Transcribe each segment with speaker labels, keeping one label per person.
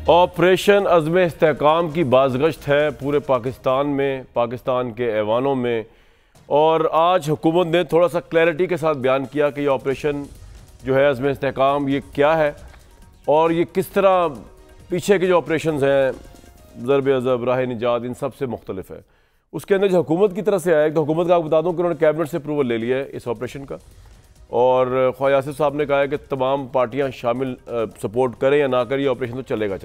Speaker 1: Operation अज़्म इस्तेहकाम की बाज़गश्त है पूरे पाकिस्तान में, पाकिस्तान के ऐवानों में। और आज हुकूमत ने थोड़ा सा क्लैरिटी के साथ बयान किया कि ये ऑपरेशन जो है अज़्म इस्तेहकाम ये क्या है और ये किस तरह पीछे के जो ऑपरेशंस हैं ज़रब अज़ब, राह निजात, इन सब से मुख्तलिफ है। उसके अंदर जो हुकूमत की तरफ से आया, तो हुकूमत का आपको बता दूँ कि उन्होंने कैबिनेट से अप्रूवल ले लिया है इस ऑपरेशन का, और ख्वाजा यासिर साहब ने कहा है कि तमाम पार्टियां शामिल सपोर्ट करें या ना करें, ये ऑपरेशन तो चलेगा।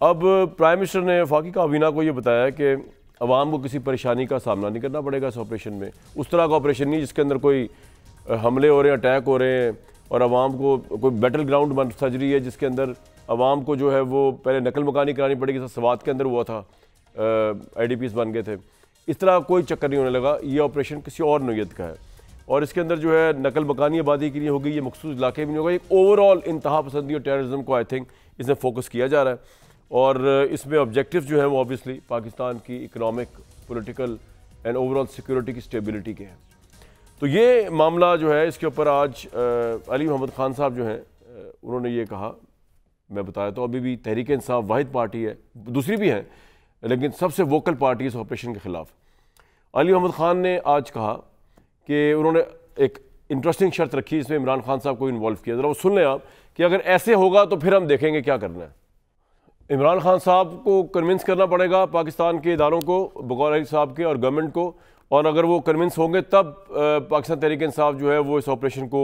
Speaker 1: अब प्राइम मिनिस्टर ने वफाकी काबीना को ये बताया कि अवाम को किसी परेशानी का सामना नहीं करना पड़ेगा इस ऑपरेशन में। उस तरह का ऑपरेशन नहीं जिसके अंदर कोई हमले हो रहे हैं, अटैक हो रहे हैं और अवाम को कोई बैटल ग्राउंड बन सर्जरी है जिसके अंदर अवाम को जो है वो पहले नकल मकानी करानी पड़ेगी। सवात के अंदर हुआ था, IDPs बन गए थे। इस तरह कोई चक्कर नहीं होने लगा। ये ऑपरेशन किसी और नोयत का है और इसके अंदर जो है नकल मकानी आबादी के लिए होगी, ये मखसूस इलाके भी नहीं होगा। एक ओवरऑल इंतहा पसंदी और टेररिज्म को आई थिंक इसमें फोकस किया जा रहा है और इसमें ऑब्जेक्टिव जो है वो ऑब्वियसली पाकिस्तान की economic, political and overall security की स्टेबिलिटी के हैं। तो ये मामला जो है इसके ऊपर आज अली मोहम्मद खान साहब जो हैं उन्होंने ये कहा, मैं बताया तो अभी भी तहरीक इंसाफ वाहिद पार्टी है, दूसरी भी हैं लेकिन सबसे वोकल पार्टी इस ऑपरेशन के ख़िलाफ़। अली मोहम्मद खान ने आज कहा कि उन्होंने एक इंटरेस्टिंग शर्त रखी, इसमें इमरान खान साहब को इन्वॉल्व किया। ज़रा वो सुन लें आप कि अगर ऐसे होगा तो फिर हम देखेंगे क्या करना है। इमरान खान साहब को कन्विंस करना पड़ेगा पाकिस्तान के इदारों को, बगौर अली साहब के और गवर्नमेंट को, और अगर वो कन्विंस होंगे तब पाकिस्तान तहरीक इंसाफ जो है वो इस ऑपरेशन को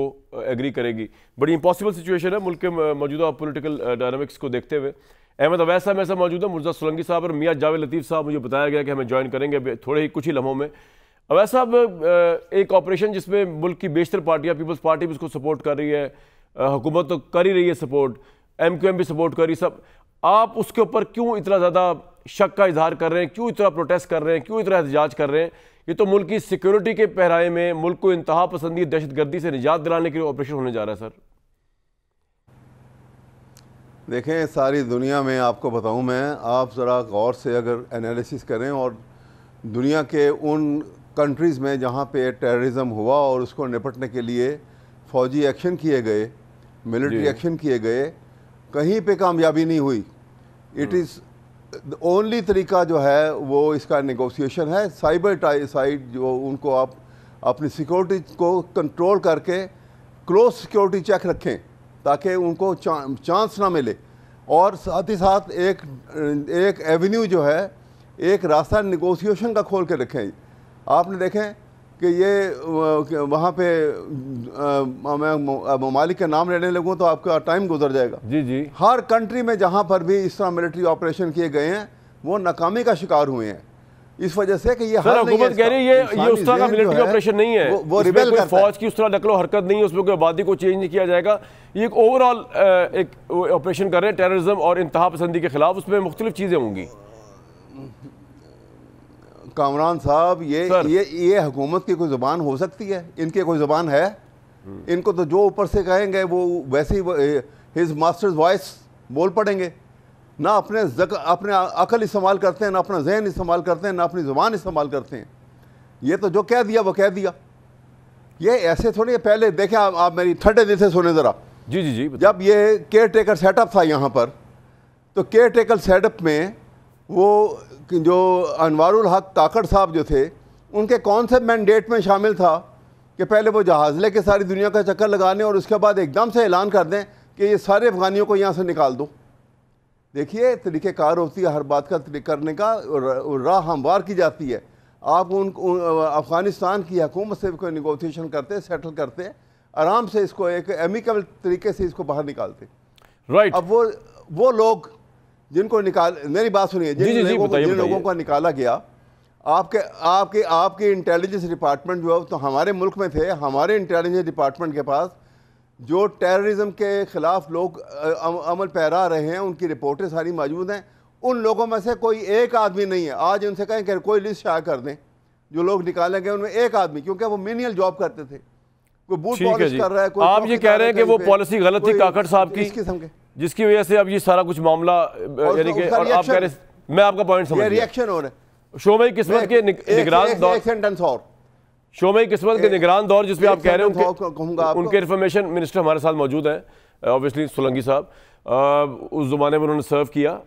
Speaker 1: एग्री करेगी। बड़ी इम्पॉसिबल सिचुएशन है मुल्क के मौजूदा पॉलिटिकल डायनामिक्स को देखते हुए। अहमद अवैस साहब ऐसा मौजूद है, मुर्जा सोलंकी साहब और मियाँ जावेद लतीफ़ साहब, मुझे बताया गया कि हमें ज्वाइन करेंगे थोड़े ही कुछ ही लम्हों में। अवैस साहब, एक ऑपरेशन जिसमें मुल्क की बेशतर पार्टियाँ, पीपल्स पार्टी भी उसको सपोर्ट कर रही है, हुकूमत तो कर ही रही है सपोर्ट, MQM भी सपोर्ट कर रही, सब, आप उसके ऊपर क्यों इतना ज़्यादा शक का इजहार कर रहे हैं, क्यों इतना प्रोटेस्ट कर रहे हैं, क्यों इतना एहतजाज कर रहे हैं? ये तो मुल्क की सिक्योरिटी के पहराए में मुल्क को इंतहा पसंदी, दहशतगर्दी से निजात दिलाने के लिए ऑपरेशन होने जा रहा है। सर
Speaker 2: देखें, सारी दुनिया में आपको बताऊं मैं, आप ज़रा गौर से अगर एनालिसिस करें और दुनिया के उन कंट्रीज़ में जहां पे टेररिज्म हुआ और उसको निपटने के लिए फ़ौजी एक्शन किए गए, मिलिट्री एक्शन किए गए, कहीं पे कामयाबी नहीं हुई। इट इज़ ओनली तरीका जो है वो इसका नेगोशिएशन है, साइबर साइड जो उनको आप अपनी सिक्योरिटी को कंट्रोल करके क्लोज सिक्योरिटी चेक रखें ताकि उनको चांस ना मिले, और साथ ही साथ एक एवेन्यू जो है, एक रास्ता नेगोशिएशन का खोल के रखें। आपने देखें कि ये वहाँ पे मैं ममालिक के नाम लेने लगूँ तो आपका टाइम गुजर जाएगा।
Speaker 1: जी।
Speaker 2: हर कंट्री में जहाँ पर भी इस तरह मिलिट्री ऑपरेशन किए गए हैं वो नाकामी का शिकार हुए हैं, इस वजह से कि ये
Speaker 1: हुकूमत कह रही है ये उस तरह का मिलिट्री ऑपरेशन नहीं है, वो रिबेल करता है, फौज की उस तरह नकलो हरकत नहीं है, उसमें कोई आबादी को चेंज नहीं किया जाएगा। ये एक ओवरऑल एक ऑपरेशन कर रहे हैं टेररिज्म और इंतहा पसंदी के खिलाफ, उसमें मुख्तलिफ चीज़ें होंगी।
Speaker 2: कामरान साहब, ये हुकूमत की कोई ज़ुबान हो सकती है? इनकी कोई ज़ुबान है? इनको तो जो ऊपर से कहेंगे वो वैसे ही हिज मास्टर्स वॉइस बोल पड़ेंगे। ना अपने अकल इस्तेमाल करते हैं, ना अपना जहन इस्तेमाल करते हैं, ना अपनी ज़ुबान इस्तेमाल करते हैं। ये तो जो कह दिया वो कह दिया। ये ऐसे थोड़ी है। पहले देखें आप मेरी थर्डे दिन से सुने ज़रा।
Speaker 1: जी।
Speaker 2: जब ये केयर टेकर सेटअप था यहाँ पर, तो केयर टेकर सेटअप में वो जो अनवारुल हक काकड़ साहब जो थे, उनके कौन से मैंडेट में शामिल था कि पहले वो जहाज़ लेके सारी दुनिया का चक्कर लगाने और उसके बाद एकदम से ऐलान कर दें कि ये सारे अफगानियों को यहाँ से निकाल दो। देखिए, तरीक़ेकार होती है हर बात का करने का, राह हमवार की जाती है। आप अफ़गानिस्तान की हुकूमत से कोई निगोशिएशन करते, सेटल करते, आराम से इसको एक एमिकल तरीके से इसको बाहर निकालते।
Speaker 1: राइट।
Speaker 2: अब वो लोग जिनको मेरी बात सुनिए, जिन लोगों को निकाला गया, आपके इंटेलिजेंस डिपार्टमेंट जो तो हमारे मुल्क में थे, हमारे इंटेलिजेंस डिपार्टमेंट के पास जो टेररिज्म के ख़िलाफ़ लोग अमल पैरा रहे हैं, उनकी रिपोर्टें सारी मौजूद हैं। उन लोगों में से कोई एक आदमी नहीं है, आज उनसे कहें कि कोई लिस्ट शाया कर दें जो लोग निकाले गए, उनमें एक आदमी, क्योंकि वो मेनियल जॉब करते थे, कोई बूट पॉलिश कर रहा है, कोई
Speaker 1: आप ये कह रहे हैं कि वो पॉलिसी गलत थी काकड़ साहब की, जिसकी वजह से अब ये सारा कुछ मामला, यानी कि और आप कह रहे, मैं आपका पॉइंट समझ गया,
Speaker 2: रिएक्शन हो रहा है।
Speaker 1: शोमई किस्मत के निगरान दौर,
Speaker 2: सेंटेंस और
Speaker 1: शोमई किस्मत के निगरान दौर जिसमें आप कह रहे हैं, उनके इन्फॉर्मेशन मिनिस्टर हमारे साथ मौजूद हैं, ऑब्वियसली सोलंकी साहब उस ज़माने में उन्होंने सर्व किया।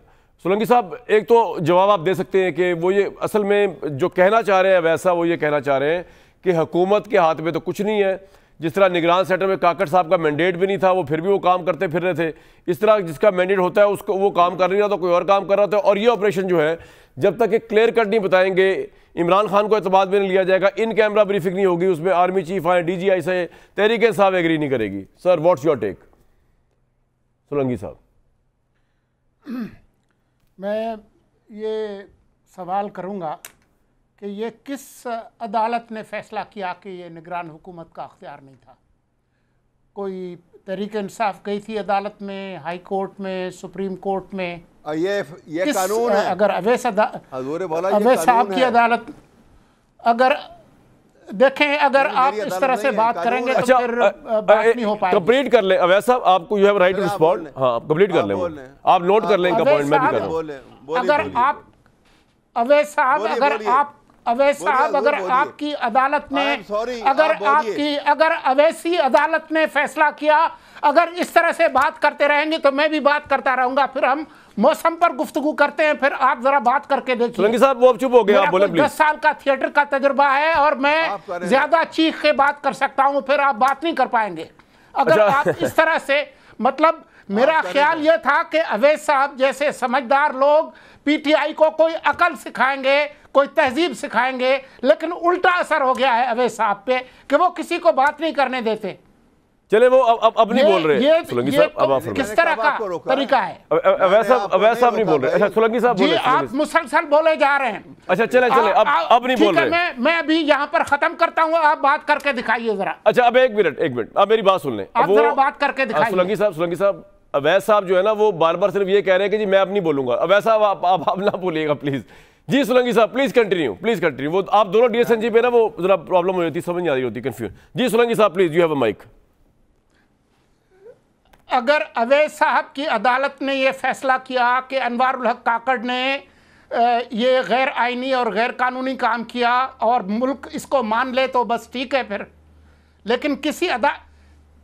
Speaker 1: सोलंकी साहब, एक तो जवाब आप दे सकते हैं कि वो ये असल में जो कहना चाह रहे हैं वैसा वो ये कहना चाह रहे हैं कि हुकूमत के हाथ में तो कुछ नहीं है। जिस तरह निगरान सेंटर में काकड़ साहब का मैंडेट भी नहीं था, वो फिर भी वो काम करते फिर रहे थे। इस तरह जिसका मैंडेट होता है उसको वो काम कर नहीं रहा तो कोई और काम कर रहा था। और ये ऑपरेशन जो है जब तक एक क्लियर कट नहीं बताएंगे, इमरान खान को एतमाद में नहीं लिया जाएगा, इन कैमरा ब्रीफिंग नहीं होगी, उसमें आर्मी चीफ आए, DGI से तहरीक इंसाफ एग्री नहीं करेगी। Sir, what's your take? Solanki साहब।
Speaker 3: मैं ये सवाल करूँगा कि ये किस अदालत ने फैसला किया कि ये निगरान हुकूमत का अख्तियार नहीं था? कोई तहरीक इंसाफ गई थी अदालत में, हाई कोर्ट में, सुप्रीम कोर्ट में?
Speaker 2: ये कानून है।
Speaker 3: अगर अवैस साहब की अदालत, अगर देखें, अगर आप इस तरह से बात करेंगे तो फिर बात नहीं हो पाएगी।
Speaker 1: कंप्लीट कर लें अवैस साहब, आपको you have right to respond. हाँ, कंप्लीट कर लें, आप नोट कर लें इनका पॉइंट, मैं भी कर रहा हूं।
Speaker 3: अगर आप अवैस साहब, अगर आपकी अदालत ने, अगर अवैसी अदालत ने फैसला किया, अगर इस तरह से बात करते रहेंगे तो मैं भी बात करता रहूंगा। फिर हम मौसम पर गुफ्तगू करते हैं, फिर आप जरा बात करके देखिए।
Speaker 1: सोलंकी साहब, वो अब चुप हो गए, आप बोले प्लीज।
Speaker 3: 10 साल का थिएटर का तजुर्बा है और मैं ज्यादा चीख के बात कर सकता हूं, फिर आप बात नहीं कर पाएंगे अगर आप इस तरह से। मतलब मेरा ख्याल यह था कि अवैस साहब जैसे समझदार लोग PTI को कोई अकल सिखाएंगे, कोई तहजीब सिखाएंगे, लेकिन उल्टा असर हो गया है अवैस साहब पे कि वो किसी को बात नहीं करने देते।
Speaker 1: चले, वो अब नहीं बोल रहे सोलंकी साहब, अब आप
Speaker 3: किस तरह का तरीका है?
Speaker 1: अवैस साहब नहीं बोल रहे। अच्छा, सोलंकी साहब बोले,
Speaker 3: आप मुसलसल बोले जा रहे हैं।
Speaker 1: अच्छा, चले अब नहीं बोल रहे।
Speaker 3: मैं अभी यहाँ पर खत्म करता हूँ, आप बात करके दिखाइए जरा।
Speaker 1: अच्छा, अब एक मिनट, अब मेरी बात सुन लें,
Speaker 3: आप जरा बात करके दिखाइए।
Speaker 1: सोलंकी साहब, अवैस साहब जो है ना वो बार बार सिर्फ ये कह रहे हैं कि जी मैं अब नहीं बोलूंगा। अवैस साहब, आप ना बोलिएगा प्लीज। जी सोलंकी साहब, प्लीज कंटिन्यू। वो आप दोनों DSNG पे ना वो जरा प्रॉब्लम हो जाती है, समझ नहीं आ रही होती, कंफ्यूज। जी सोलंकी साहब, please, you have a mike.
Speaker 3: अगर अवैस साहब की अदालत ने यह फैसला किया कि अनवारुल हक काकड़ ने ये गैर आइनी और गैर कानूनी काम किया और मुल्क इसको मान ले तो बस ठीक है फिर। लेकिन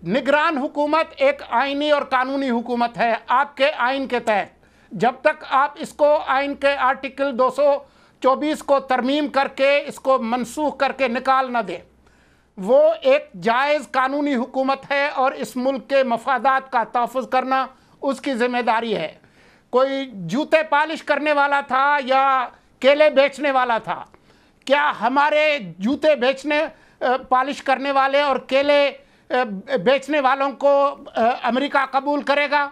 Speaker 3: निगरान हुकूमत एक आइनी और कानूनी हुकूमत है आपके आइन के तहत। जब तक आप इसको आइन के आर्टिकल 224 को तरमीम करके इसको मनसूख करके निकाल न दें, वो एक जायज़ कानूनी हुकूमत है और इस मुल्क के मफादात का तहफ़्फ़ुज़ करना उसकी ज़िम्मेदारी है। कोई जूते पालिश करने वाला था या केले बेचने वाला था? क्या हमारे जूते पालिश करने वाले और केले बेचने वालों को अमेरिका कबूल करेगा?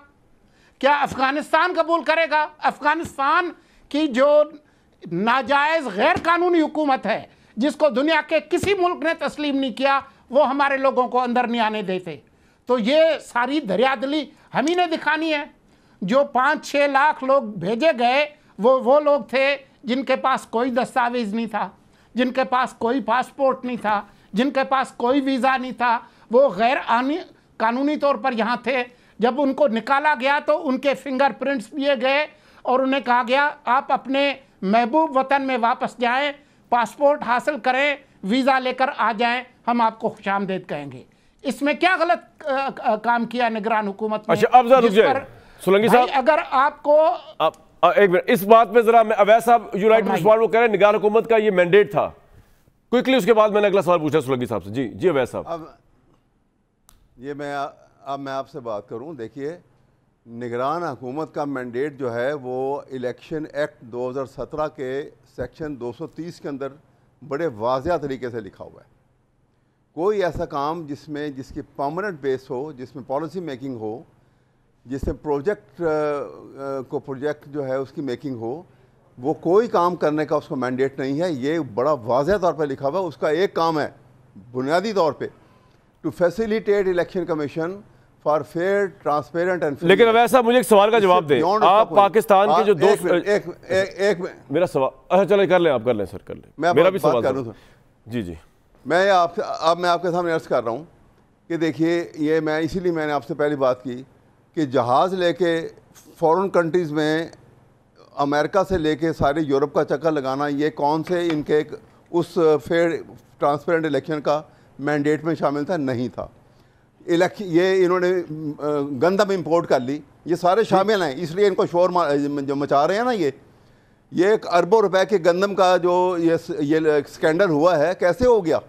Speaker 3: क्या अफ़गानिस्तान कबूल करेगा? अफ़गानिस्तान की जो नाजायज़ गैर कानूनी हुकूमत है जिसको दुनिया के किसी मुल्क ने तस्लीम नहीं किया, वो हमारे लोगों को अंदर नहीं आने देते। तो ये सारी दरियादिली हम ही ने दिखानी है। जो 5-6 लाख लोग भेजे गए वो लोग थे जिनके पास कोई दस्तावेज़ नहीं था, जिनके पास कोई पासपोर्ट नहीं था, जिनके पास कोई वीज़ा नहीं था। वो गैर कानूनी तौर पर यहाँ थे। जब उनको निकाला गया तो उनके फिंगरप्रिंट्स लिए गए और उन्हें कहा गया आप अपने महबूब वतन में वापस जाएं, पासपोर्ट हासिल करें, वीज़ा लेकर आ जाएं, हम आपको खुशामदीद कहेंगे। इसमें क्या गलत काम किया निगरान हुकूमत ने?
Speaker 1: अच्छा, अब जरा रुक जाइए सोलंकी साहब,
Speaker 3: अगर आपको
Speaker 1: एक मिनट इस बात पे जरा, मैं अवैस साहब यू राइट टू रिस्पॉन्ड, वो कह रहे हैं निगरान हुकूमत का ये मैंडेट था। क्विकली उसके बाद मैंने अगला सवाल पूछा सोलंकी साहब से। जी अवैस साहब,
Speaker 2: अब मैं आपसे बात करूं। देखिए, निगरान हुकूमत का मैंडेट जो है वो इलेक्शन एक्ट 2017 के सेक्शन 230 के अंदर बड़े वाज़िया तरीके से लिखा हुआ है। कोई ऐसा काम जिसकी परमानेंट बेस हो, जिसमें पॉलिसी मेकिंग हो, जिसमें प्रोजेक्ट जो है उसकी मेकिंग हो, वो कोई काम करने का उसको मैंडेट नहीं है। ये बड़ा वाज़िया तौर पर लिखा हुआ है। उसका एक काम है बुनियादी तौर पे, to facilitate Election Commission for fair, transparent and.
Speaker 1: लेकिन अवैस साहब, मुझे एक सवाल का जवाब दें। आप पाकिस्तान के जो दोस्त, मेरा सवाल, अच्छा चले कर लें, आप कर लें सर, कर लें, मेरा भी सवाल कर लूँ। जी
Speaker 2: मैं आपके सामने अर्ज कर रहा हूँ कि देखिए, ये मैं इसीलिए मैंने आपसे पहली बात की कि जहाज़ लेके फॉरेन कंट्रीज़ में अमेरिका से लेके सारे यूरोप का चक्कर लगाना, ये कौन से इनके उस फेयर ट्रांसपेरेंट इलेक्शन का मैंडेट में शामिल था? नहीं था। ये इन्होंने गंदम इंपोर्ट कर ली, ये सारे शामिल हैं, इसलिए इनको शोर जो मचा रहे हैं ना, ये 1 अरबों रुपए के गंदम का जो ये स्कैंडल हुआ है, कैसे हो गया?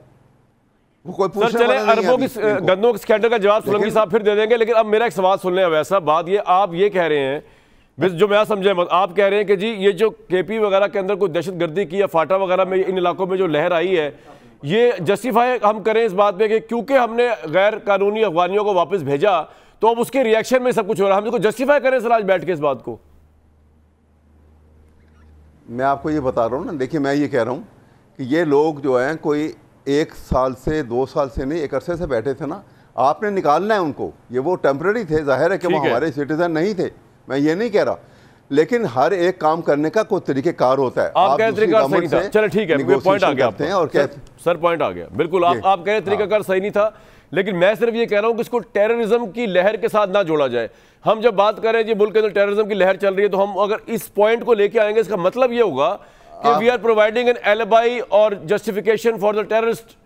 Speaker 2: वो कोई पूछने वाला नहीं है।
Speaker 1: अरबों की गंदमों के स्कैंडल का जवाब सोलंकी साहब फिर दे देंगे, लेकिन अब मेरा एक सवाल सुन लें। वैसा बात ये, आप ये कह रहे हैं, जो मैं समझे, आप कह रहे हैं कि जी ये जो केपी वगैरह के अंदर कोई दहशतगर्दी की या फाटा वगैरह में इन इलाकों में जो लहर आई है, ये जस्टिफाई हम करें इस बात पे कि क्योंकि हमने गैर कानूनी अफगानियों को वापस भेजा तो अब उसके रिएक्शन में सब कुछ हो रहा है, हम इसको जस्टिफाई करें सर आज बैठ के इस बात को?
Speaker 2: मैं आपको ये बता रहा हूँ ना, देखिए मैं ये कह रहा हूँ कि ये लोग जो हैं कोई 1 साल से 2 साल से नहीं, एक अरसे से बैठे थे ना, आपने निकालना है उनको। ये वो टेम्पररी थे, जाहिर है कि वो हमारे सिटीजन नहीं थे, मैं ये नहीं कह रहा, लेकिन हर एक काम करने का कोई तरीक़ेकार होता है।
Speaker 1: आप कह रहे तरीका सही था, चलो ठीक है, पॉइंट आ गया आपका, और सर पॉइंट आ गया बिल्कुल। आप कह रहे तरीकाकार सही नहीं था, लेकिन मैं सिर्फ ये कह रहा हूं कि इसको टेररिज्म की लहर के साथ ना जोड़ा जाए। हम जब बात कर रहे हैं जी मुल्क के अंदर टेररिज्म की लहर चल रही है, तो हम अगर इस पॉइंट को लेके आएंगे, इसका मतलब ये होगा कि we are providing an alibi और justification for the terrorist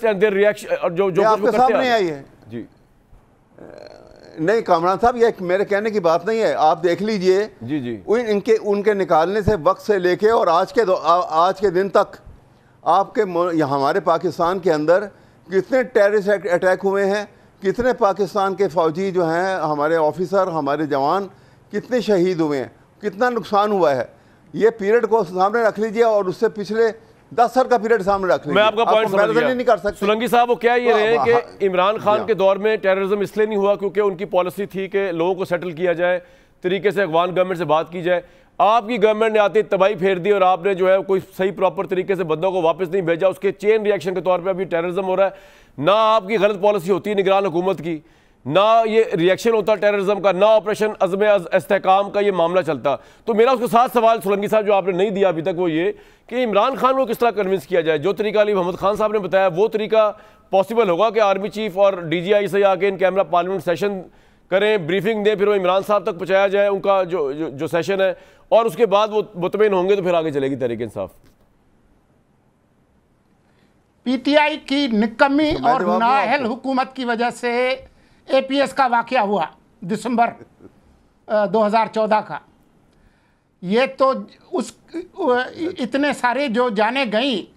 Speaker 1: and their reaction, और जो
Speaker 2: आपके सामने आई है
Speaker 1: जी।
Speaker 2: नहीं कामरान साहब, ये मेरे कहने की बात नहीं है, आप देख लीजिए
Speaker 1: जी जी,
Speaker 2: उनके निकालने से वक्त से लेके और आज के दिन तक आपके हमारे पाकिस्तान के अंदर कितने टेररिस्ट अटैक हुए हैं, कितने पाकिस्तान के फौजी जो हैं, हमारे ऑफिसर, हमारे जवान कितने शहीद हुए हैं, कितना नुकसान हुआ है। ये पीरियड को सामने रख लीजिए और उससे पिछले 10 साल का पीरियड सामने रख लीजिए।
Speaker 1: मैं आपका पॉइंट समझ गया।
Speaker 2: नहीं कर सकते
Speaker 1: सोलंकी साहब, वो क्या ये रहे हैं कि इमरान खान के दौर में टेररिज्म इसलिए नहीं हुआ क्योंकि उनकी पॉलिसी थी कि लोगों को सेटल किया जाए, तरीके से अफगान गवर्नमेंट से बात की जाए। आपकी गवर्नमेंट ने आते तबाही फेर दी और आपने जो है कोई सही प्रॉपर तरीके से बंदों को वापस नहीं भेजा, उसके चेन रिएक्शन के तौर पे अभी टेररिज्म हो रहा है। ना आपकी गलत पॉलिसी होती है निगरान हुकूमत की, ना ये रिएक्शन होता टेररिज्म का, ना ऑपरेशन अज़्म इस्तेहकाम का ये मामला चलता। तो मेरा उसके साथ सवाल सोलंकी साहब जो आपने नहीं दिया अभी तक, वो ये कि इमरान खान को किस तरह कन्विंस किया जाए। जो तरीका अली मोहम्मद खान साहब ने बताया वो तरीका पॉसिबल होगा कि आर्मी चीफ और DGI से आके इन कैमरा पार्लियामेंट सेशन करें, ब्रीफिंग दें, फिर वो इमरान साहब तक पहुँचाया जाए उनका जो सेशन है, और उसके बाद वो मुतमईन होंगे तो फिर आगे चलेगी तहरीक इंसाफ।
Speaker 3: PTI की निकम्मी और नाअहल हुकूमत की वजह से APS का वाकया हुआ दिसंबर 2014 का। ये तो इतने सारे जो जाने गई,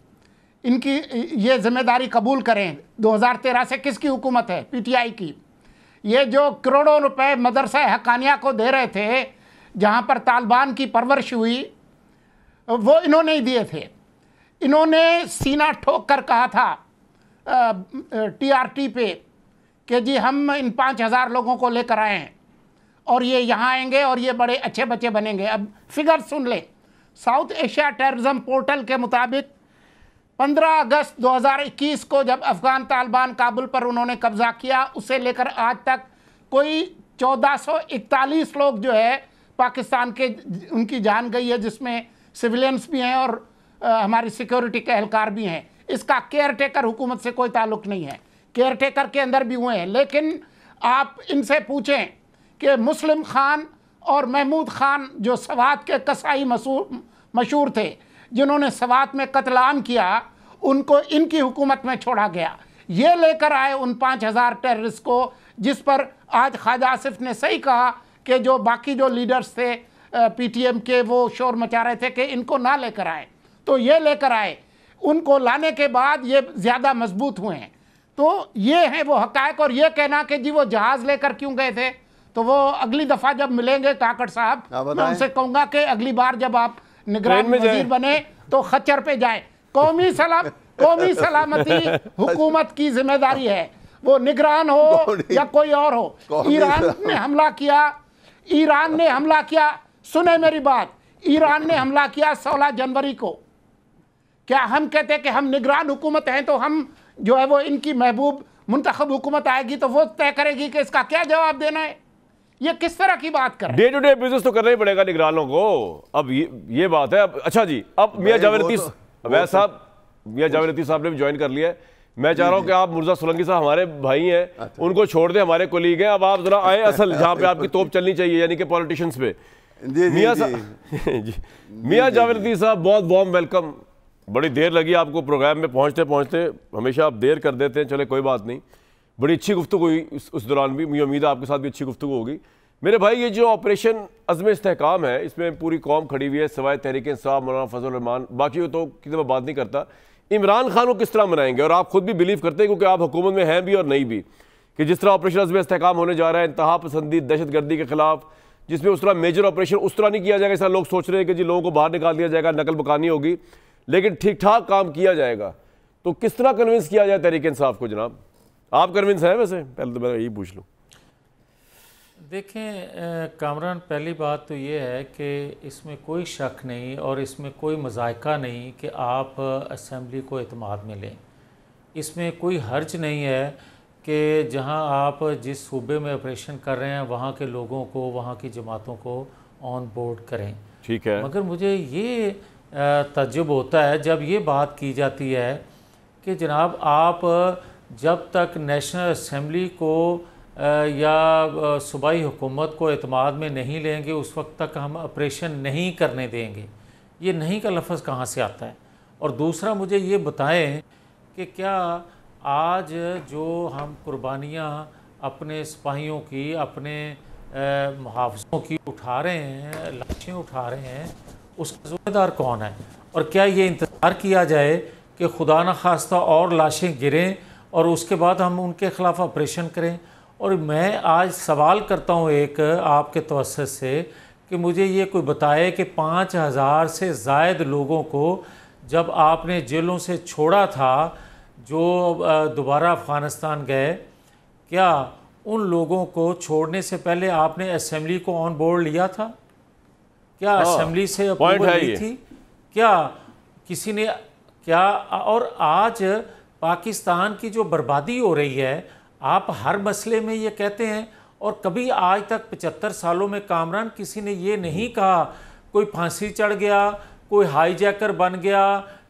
Speaker 3: इनकी ये जिम्मेदारी कबूल करें। 2013 से किसकी हुकूमत है? PTI की। ये जो करोड़ों रुपए मदरसा हकानिया को दे रहे थे, जहाँ पर तालिबान की परवरिश हुई, वो इन्होंने ही दिए थे। इन्होंने सीना ठोक कर कहा था TRT पे कि जी हम इन 5000 लोगों को लेकर आए हैं और ये यहाँ आएंगे और ये बड़े अच्छे बच्चे बनेंगे। अब फिगर सुन ले, साउथ एशिया टेररिज्म पोर्टल के मुताबिक 15 अगस्त 2021 को जब अफगान तालिबान काबुल पर उन्होंने कब्जा किया, उससे लेकर आज तक कोई 1441 लोग जो है पाकिस्तान के उनकी जान गई है, जिसमें सिविलियंस भी हैं और हमारी सिक्योरिटी के एहलकार भी हैं। इसका केयर टेकर हुकूमत से कोई ताल्लुक नहीं है, केयर टेकर के अंदर भी हुए हैं। लेकिन आप इनसे पूछें कि मुस्लिम खान और महमूद खान जो सवात के कसाई मशहूर थे, जिन्होंने सवात में कत्लेआम किया, उनको इनकी हुकूमत में छोड़ा गया। ये लेकर आए उन 5000 टेररिस्ट को, जिस पर आज ख्वाजा आसिफ ने सही कहा कि जो बाकी जो लीडर्स थे PTM के, वो शोर मचा रहे थे कि इनको ना लेकर आए, तो ये लेकर आए। उनको लाने के बाद ये ज़्यादा मजबूत हुए हैं। तो ये हैं वो हकायक। और ये कहना कि जी वो जहाज़ लेकर क्यों गए थे, तो वो अगली दफ़ा जब मिलेंगे काकड़ साहब, मैं उनसे कहूँगा कि अगली बार जब आप निगरान वजीर बने तो खच्चर पे जाए। कौमी सलामती हुकूमत की जिम्मेदारी है, वो निगरान हो या कोई और हो। ईरान ने हमला किया, सुने मेरी बात, ईरान ने हमला किया 16 जनवरी को। क्या हम कहते कि हम निगरान हुकूमत हैं तो हम जो है वो इनकी महबूब मुंतखब हुकूमत आएगी तो वो तय करेगी कि इसका क्या जवाब देना है? ये किस तरह की बात कर रहे हैं?
Speaker 1: डे टू डे बिजनेस तो करना ही पड़ेगा निगरानों को। अब ये बात है। अब अच्छा जी, अब मियां जावेद लतीफ़ साहब ने भी ज्वाइन कर लिया है। मैं चाह रहा हूं कि आप मिर्जा सोलंकी साहब हमारे भाई हैं, उनको छोड़ दें, हमारे कोलीग हैं। अब आप जरा आए असल जहां पे आपकी तोप चलनी चाहिए, यानी कि पॉलिटिशियंस पे। मियां जावेद लतीफ़ साहब, बहुत वार्म वेलकम। बड़ी देर लगी आपको प्रोग्राम में पहुंचते पहुंचते, हमेशा आप देर कर देते हैं, चले कोई बात नहीं। बड़ी अच्छी गुफ्तगू हुई उस दौरान भी, मुझे उम्मीद है आपके साथ भी अच्छी गुफ्तगू होगी। मेरे भाई, ये जो ऑपरेशन अज़्म इस्तेहकाम है, इसमें पूरी कौम खड़ी हुई है सिवाय तहरीक इंसाफ, मौलाना फजल रहमान, बाकी तो किसी में बात नहीं करता। इमरान खान को किस तरह मनाएंगे? और आप खुद भी बिलीव करते हैं क्योंकि आप हुकूमत में हैं भी और नहीं भी, कि जिस तरह ऑपरेशन अज़्म इस्तेहकाम होने जा रहा है इंतहा पसंदी दहशतगर्दी के खिलाफ, जिसमें उस तरह मेजर ऑपरेशन उस तरह नहीं किया जाएगा जैसा लोग सोच रहे हैं कि जी लोगों को बाहर निकाल दिया जाएगा, नकल बकानी होगी, लेकिन ठीक ठाक काम किया जाएगा। तो किस तरह कन्विंस किया जाए तहरीक इंसाफ को? जनाब, आप कन्विंस हैं? वैसे पहले तो मैं यही पूछ लूँ।
Speaker 4: देखें कामरान, पहली बात तो ये है कि इसमें कोई शक नहीं और इसमें कोई मज़ायका नहीं कि आप असम्बली को एतमाद में लें। इसमें कोई हर्ज नहीं है कि जहां आप जिस सूबे में ऑपरेशन कर रहे हैं वहां के लोगों को, वहां की जमातों को ऑन बोर्ड करें। ठीक है, मगर मुझे ये तज्जुब होता है जब ये बात की जाती है कि जनाब आप जब तक नेशनल असम्बली को या सूबाई हुकूमत को एतमाद में नहीं लेंगे उस वक्त तक हम ऑपरेशन नहीं करने देंगे। ये नहीं का लफ्ज़ कहाँ से आता है? और दूसरा मुझे ये बताएं कि क्या आज जो हम कुर्बानियाँ अपने सिपाहियों की, अपने मुहाफ़िज़ों की उठा रहे हैं, लाशें उठा रहे हैं, उसका ज़िम्मेदार कौन है? और क्या ये इंतज़ार किया जाए कि खुदा न खास्ता और लाशें गिरें और उसके बाद हम उनके ख़िलाफ़ ऑपरेशन करें? और मैं आज सवाल करता हूँ एक आपके तवस्सुत से कि मुझे ये कोई बताए कि 5000 से ज़ायद लोगों को जब आपने जेलों से छोड़ा था, जो दोबारा अफ़गानिस्तान गए, क्या उन लोगों को छोड़ने से पहले आपने असेंबली को ऑन बोर्ड लिया था? क्या असेंबली से अप्रूवल ली थी? क्या किसी ने क्या? और आज पाकिस्तान की जो बर्बादी हो रही है, आप हर मसले में ये कहते हैं, और कभी आज तक 75 सालों में कामरान किसी ने ये नहीं कहा कोई फांसी चढ़ गया, कोई हाईजैकर बन गया,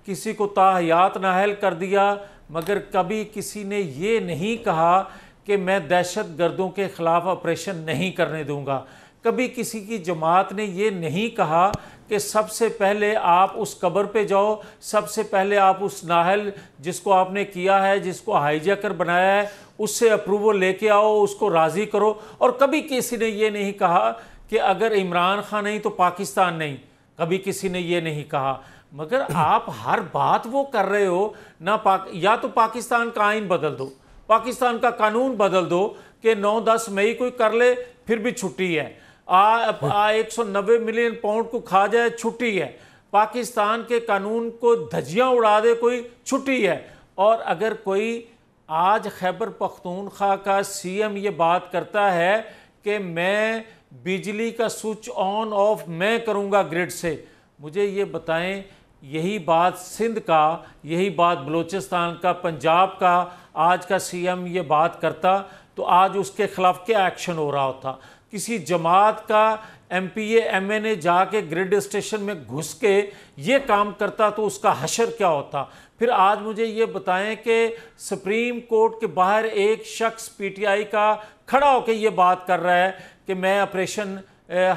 Speaker 4: किसी को ताहयात नाहल कर दिया, मगर कभी किसी ने ये नहीं कहा कि मैं दहशत गर्दों के ख़िलाफ़ ऑपरेशन नहीं करने दूंगा। कभी किसी की जमात ने ये नहीं कहा कि सबसे पहले आप उस कब्र पे जाओ, सबसे पहले आप उस नाहल जिसको आपने किया है, जिसको हाईजैकर बनाया है, उससे अप्रूवल लेके आओ, उसको राज़ी करो। और कभी किसी ने ये नहीं कहा कि अगर इमरान खान नहीं तो पाकिस्तान नहीं, कभी किसी ने ये नहीं कहा। मगर आप हर बात वो कर रहे हो ना, या तो पाकिस्तान का आइन बदल दो, पाकिस्तान का कानून बदल दो कि 9-10 मई कोई कर ले फिर भी छुट्टी है, 190 मिलियन पाउंड को खा जाए छुट्टी है, पाकिस्तान के कानून को धज्जियां उड़ा दे कोई छुट्टी है। और अगर कोई आज खैबर पख्तूनख्वा का सीएम ये बात करता है कि मैं बिजली का स्विच ऑन ऑफ मैं करूंगा ग्रिड से, मुझे ये बताएं, यही बात सिंध का, यही बात बलूचिस्तान का, पंजाब का आज का सीएम ये बात करता तो आज उसके खिलाफ क्या एक्शन हो रहा होता? किसी जमात का एमपीए एमएनए जाके ग्रिड स्टेशन में घुस के ये काम करता तो उसका हशर क्या होता? फिर आज मुझे ये बताएं कि सुप्रीम कोर्ट के बाहर एक शख्स पीटीआई का खड़ा होकर ये बात कर रहा है कि मैं ऑपरेशन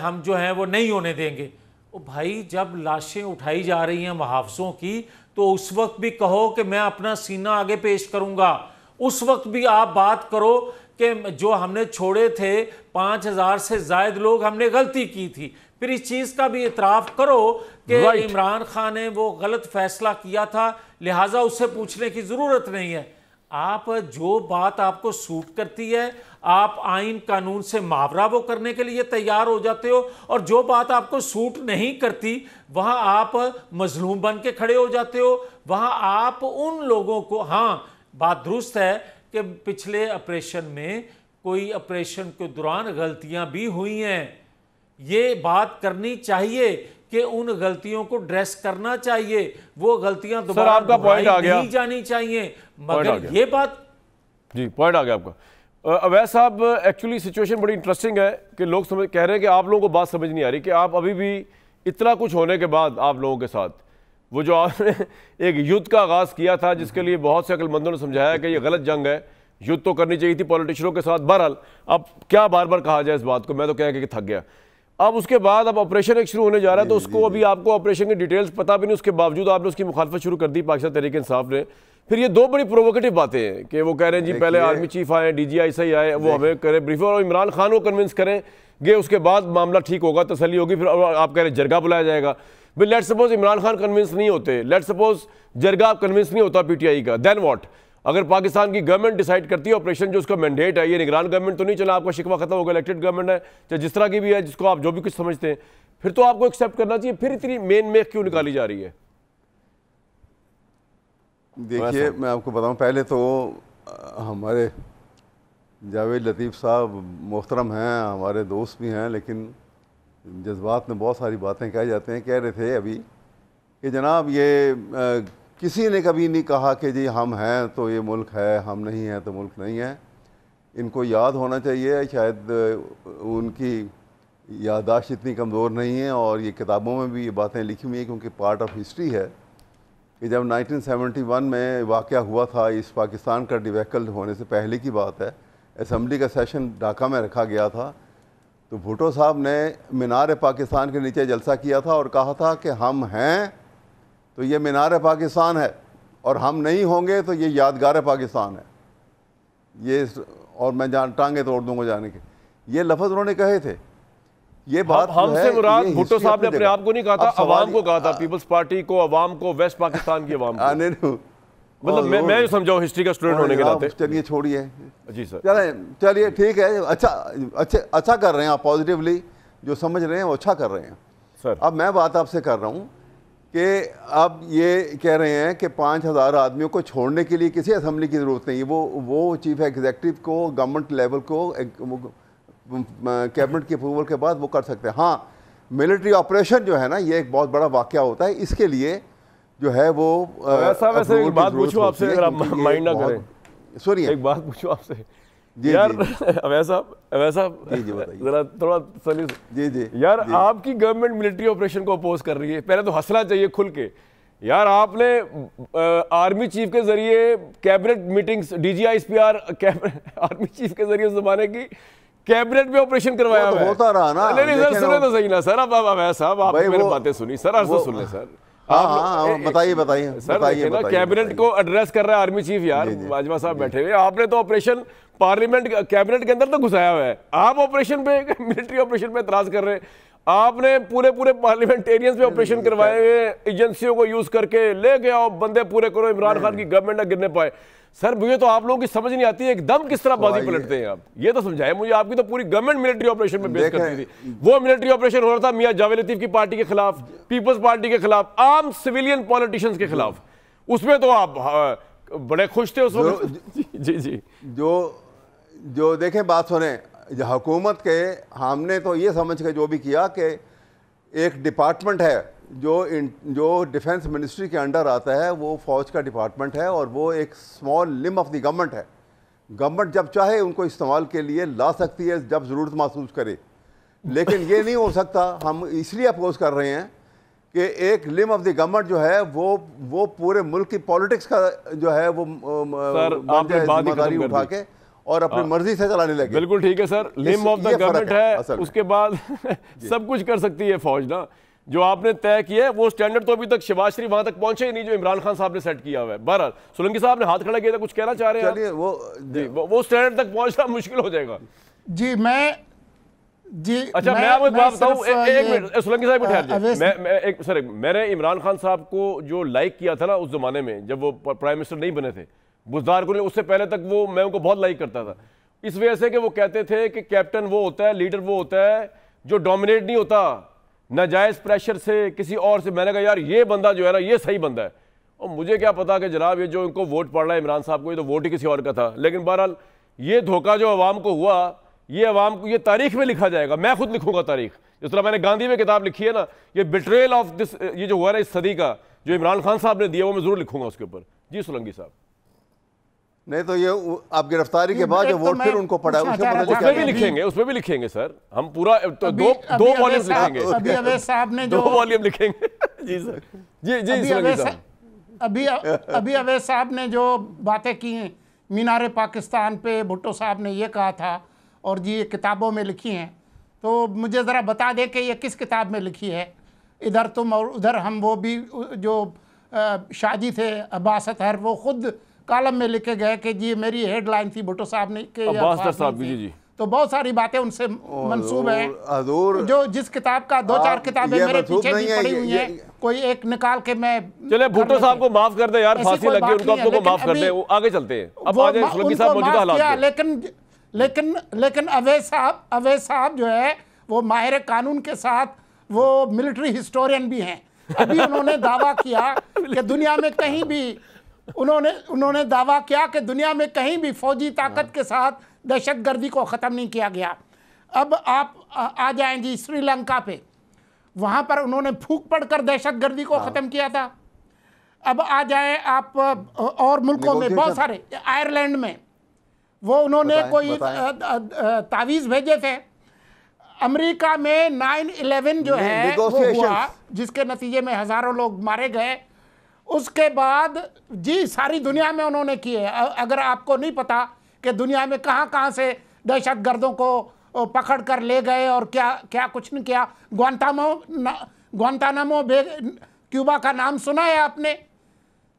Speaker 4: हम जो हैं वो नहीं होने देंगे। ओ भाई, जब लाशें उठाई जा रही हैं मुहाफ़िज़ों की तो उस वक्त भी कहो कि मैं अपना सीना आगे पेश करूंगा, उस वक्त भी आप बात करो कि जो हमने छोड़े थे 5000 से ज़ायद लोग, हमने गलती की थी। फिर इस चीज़ का भी इतराफ़ करो कि इमरान खान ने वो गलत फैसला किया था, लिहाजा उससे पूछने की ज़रूरत नहीं है। आप जो बात आपको सूट करती है, आप आइन कानून से मावरा वो करने के लिए तैयार हो जाते हो, और जो बात आपको सूट नहीं करती वहाँ आप मजलूम बन के खड़े हो जाते हो। वहाँ आप उन लोगों को, हाँ बात दुरुस्त है कि पिछले ऑपरेशन में कोई ऑपरेशन के दौरान गलतियां भी हुई हैं, ये बात करनी चाहिए कि उन गलतियों को ड्रेस करना चाहिए, वो गलतियां दोबारा नहीं जानी चाहिए। मगर ये बात
Speaker 1: जी पॉइंट आ गया आपका। अवैस साहब, एक्चुअली सिचुएशन बड़ी इंटरेस्टिंग है कि लोग कह रहे हैं कि आप लोगों को बात समझ नहीं आ रही कि आप अभी भी इतना कुछ होने के बाद आप लोगों के साथ वो जो आपने एक युद्ध का आगाज़ किया था, जिसके लिए बहुत से अक्लमंदों ने समझाया कि ये गलत जंग है, युद्ध तो करनी चाहिए थी पॉलिटिशियनों के साथ। बहरहाल अब क्या बार बार कहा जाए इस बात को, मैं तो कह के थक गया। अब उसके बाद अब ऑपरेशन एक शुरू होने जा रहा है, तो उसको अभी आपको ऑपरेशन की डिटेल्स पता भी नहीं, उसके बावजूद आपने उसकी मुखालफत शुरू कर दी पाकिस्तान तहरीक इंसाफ ने। फिर ये दो बड़ी प्रोवोकेटिव बातें हैं कि वो कह रहे हैं जी पहले आर्मी चीफ आए, DGI आए, वो हमें करें ब्रीफ, और इमरान खान को कन्विंस करेंगे, उसके बाद मामला ठीक होगा, तसल्ली होगी, फिर आप कह रहे हैं जरगा बुलाया जाएगा। भाई let suppose Imran Khan convince नहीं होते, लेट सपोज जरगा कन्विंस नहीं होता PTI का, देन व्हाट? अगर पाकिस्तान की गवर्नमेंट डिसाइड करती है ऑपरेशन जो उसका मैंडेट है, ये निगरान गवर्नमेंट तो नहीं चला, आपका शिकवा खत्म होगा, इलेक्टेड गवर्नमेंट है, चाहे जिस तरह की भी है, जिसको आप जो भी कुछ समझते हैं, फिर तो आपको एक्सेप्ट करना चाहिए। फिर इतनी मेन मेक क्यों निकाली जा रही है?
Speaker 2: देखिए मैं आपको बताऊं, पहले तो हमारे जावेद लतीफ़ साहब मोहतरम हैं, हमारे दोस्त भी हैं, लेकिन जज्बात में बहुत सारी बातें कह जाते हैं। कह रहे थे अभी कि जनाब ये किसी ने कभी नहीं कहा कि जी हम हैं तो ये मुल्क है, हम नहीं हैं तो मुल्क नहीं है। इनको याद होना चाहिए, शायद उनकी याददाश्त इतनी कमज़ोर नहीं है, और ये किताबों में भी ये बातें लिखी हुई हैं, क्योंकि पार्ट ऑफ हिस्ट्री है कि जब 1971 में वाक़या हुआ था, इस पाकिस्तान का डिवेकल होने से पहले की बात है, असम्बली का सेशन ढाका में रखा गया था, तो भुट्टो साहब ने मीनार पाकिस्तान के नीचे जलसा किया था और कहा था कि हम हैं तो ये मीनार पाकिस्तान है, और हम नहीं होंगे तो ये यादगार पाकिस्तान है। ये और मैं टांगे तोड़ दूंगा जाने के, ये लफ्ज़ उन्होंने कहे थे। ये बात
Speaker 1: हमसे मुराद भुट्टो साहब ने अपने आप को नहीं कहा था, अवाम को कहा था, पीपल्स पार्टी को, अवाम को, वेस्ट पाकिस्तान की अवाम को। मतलब मैं जो समझाऊं हिस्ट्री का स्टूडेंट होने के नाते।
Speaker 2: चलिए छोड़िए
Speaker 1: जी सर,
Speaker 2: चलिए ठीक है, अच्छा कर रहे हैं आप, पॉजिटिवली जो समझ रहे हैं वो अच्छा कर रहे हैं
Speaker 1: सर।
Speaker 2: अब मैं बात आपसे कर रहा हूँ कि अब ये कह रहे हैं कि 5000 आदमियों को छोड़ने के लिए किसी असम्बली की ज़रूरत नहीं है, वो चीफ एग्जीक्यूटिव को, गवर्नमेंट लेवल को, कैबिनेट की अप्रूवल के बाद वो कर सकते हैं। हाँ, मिलिट्री ऑपरेशन जो है ना, ये एक बहुत बड़ा वाक़या होता है, इसके लिए जो है वो
Speaker 1: वैसे एक बात पूछूं आपसे, अगर आप माइंड ना करें,
Speaker 2: सुनिए
Speaker 1: एक बात पूछूं आपसे यार, वैसा जरा थोड़ा
Speaker 2: जी
Speaker 1: यार, आपकी गवर्नमेंट मिलिट्री ऑपरेशन को अपोज कर रही है, पहले तो हंसना चाहिए खुल के यार। आपने आर्मी चीफ के जरिए cabinet meetings, DGI SPR army chief के जरिए उस जमाने की कैबिनेट में ऑपरेशन करवाया
Speaker 2: तो होता रहा ना।
Speaker 1: नहीं सर, सुने तो सही ना सर, अब साहब आप मेरी बातें सुनी सर, अर्ज तो सुन ले सर।
Speaker 2: हाँ, बताइए
Speaker 1: सर, कैबिनेट को एड्रेस कर रहा है आर्मी चीफ, यार बाजवा साहब बैठे हुए, आपने तो ऑपरेशन पार्लियामेंट कैबिनेट के अंदर तो घुसाया हुआ है, आप ऑपरेशन पे, मिलिट्री ऑपरेशन पे एतराज कर रहे हैं। आपने पूरे पार्लियामेंटेरियंस पे ऑपरेशन करवाए हुए, एजेंसियों को यूज करके लेके आओ, बंदे पूरे करो, इमरान खान की गवर्नमेंट ना गिरने पाए। सर मुझे तो आप लोगों की समझ नहीं आती है एकदम किस तरह बाजी पलटते हैं आप, ये तो समझाए मुझे। आपकी तो पूरी गवर्नमेंट मिलिट्री ऑपरेशन में बेस करती थी, वो मिलिट्री ऑपरेशन हो रहा था मियां जावेद लतीफ की पार्टी के खिलाफ, पीपल्स पार्टी के खिलाफ, आम सिविलियन पॉलिटिशियंस के खिलाफ, उसमें तो आप बड़े खुश थे उस वक्त। जी
Speaker 2: जो देखें, बात सुने, हुकूमत के हमने तो ये समझ के जो भी किया कि एक डिपार्टमेंट है जो डिफेंस मिनिस्ट्री के अंडर आता है, वो फौज का डिपार्टमेंट है, और वो एक small limb of the government है। गवर्नमेंट जब चाहे उनको इस्तेमाल के लिए ला सकती है जब ज़रूरत महसूस करे, लेकिन ये नहीं हो सकता। हम इसलिए अपोज कर रहे हैं कि एक लिम ऑफ द गवर्नमेंट जो है वो पूरे मुल्क की पॉलिटिक्स का जो है वो जिम्मेदारी उठा के और अपनी मर्जी से चलाने लगे।
Speaker 1: बिल्कुल ठीक है sir, limb of the government है, उसके बाद सब कुछ कर सकती है फौज ना। जो आपने तय किया है वो स्टैंडर्ड तो अभी तक शहबाज शरीफ वहां तक पहुंचे ही नहीं जो इमरान खान साहब ने सेट किया हुआ है। बहरहाल सोलंकी साहब ने हाथ खड़ा किया था, कुछ कहना चाह रहे हैं?
Speaker 2: चलिए
Speaker 1: वो स्टैंडर्ड तक पहुंचना मुश्किल हो जाएगा।
Speaker 3: अच्छा,
Speaker 1: मैं आपको बात बताऊं, एक मिनट सोलंकी साहब ठहर जाइए। मैंने इमरान खान साहब को जो लाइक किया था ना उस जमाने में जब वो प्राइम मिनिस्टर नहीं बने थे, बुज़दार को, उससे पहले तक वो मैं उनको बहुत लाइक करता था, इस वजह से कि वो कहते थे कि कैप्टन वो होता है, लीडर वो होता है जो डोमिनेट नहीं होता नाजायज़ प्रेशर से किसी और से। मैंने कहा यार ये बंदा जो है ना ये सही बंदा है, और मुझे क्या पता कि जनाब ये जो इनको वोट पड़ रहा है इमरान साहब को, ये तो वोट ही किसी और का था। लेकिन बहरहाल ये धोखा जो अवाम को हुआ, ये अवाम को, ये तारीख में लिखा जाएगा, मैं खुद लिखूंगा तारीख, जिस तरह मैंने गांधी में किताब लिखी है ना, ये बिट्रेल ऑफ दिस, ये जो हुआ ना इस सदी का जो इमरान खान साहब ने दिया, वो मैं जरूर लिखूंगा उसके ऊपर। जी सोलंकी साहब।
Speaker 2: नहीं तो ये आप गिरफ्तारी के बाद जो वोट फिर उनको पड़ा है
Speaker 1: उसमें भी लिखेंगे सर, हम पूरा तो दो वॉल्यूम लिखेंगे,
Speaker 3: अभी अवैध साहब ने जो
Speaker 1: 2 वॉल्यूम लिखेंगे। जी सर, जी
Speaker 3: अभी अवैध साहब ने जो बातें की हैं मीनार पाकिस्तान पे, भुट्टो साहब ने ये कहा था और जी ये किताबों में लिखी हैं, तो मुझे ज़रा बता दें कि ये किस किताब में लिखी है। इधर तुम और उधर हम, वो भी जो शाजी थे अब्बास अतहर, वो खुद कॉलम में लिखे गए कि जी मेरी हेडलाइन थी भुट्टो साहब ने के
Speaker 1: अब्बास साहब जी।
Speaker 3: तो बहुत सारी बातें उनसे मंसूब हैं, जो जिस किताब का 2-4 किताबें मेरे पीछे भी पड़ी हुई हैं, कोई एक निकाल के मैं।
Speaker 1: चले भुट्टो साहब को माफ कर दे यार, फांसी लगी उनको, अब तो माफ कर दे, आगे चलते हैं। अब आ जाए सोलंकी साहब मौजूदा हालात में।
Speaker 3: लेकिन अवैध साहब जो है वो माहिर कानून के साथ वो मिलिट्री हिस्टोरियन भी हैं। अभी उन्होंने दावा किया कि दुनिया में कहीं भी उन्होंने दावा किया कि दुनिया में कहीं भी फौजी ताकत के साथ दहशतगर्दी को ख़त्म नहीं किया गया। अब आप आ जाएं जी श्रीलंका पे, वहाँ पर उन्होंने फूंक पड़कर दहशतगर्दी को ख़त्म किया था। अब आ जाएं आप और मुल्कों में, बहुत सारे, आयरलैंड में वो उन्होंने कोई तावीज़ भेजे थे। अमेरिका में 9/11 जो है वो हुआ, जिसके नतीजे में हज़ारों लोग मारे गए। उसके बाद जी सारी दुनिया में उन्होंने किए। अगर आपको नहीं पता कि दुनिया में कहाँ कहाँ से दहशतगर्दों को पकड़ कर ले गए और क्या क्या कुछ नहीं किया। ग्वांतानामो बे क्यूबा का नाम सुना है आपने?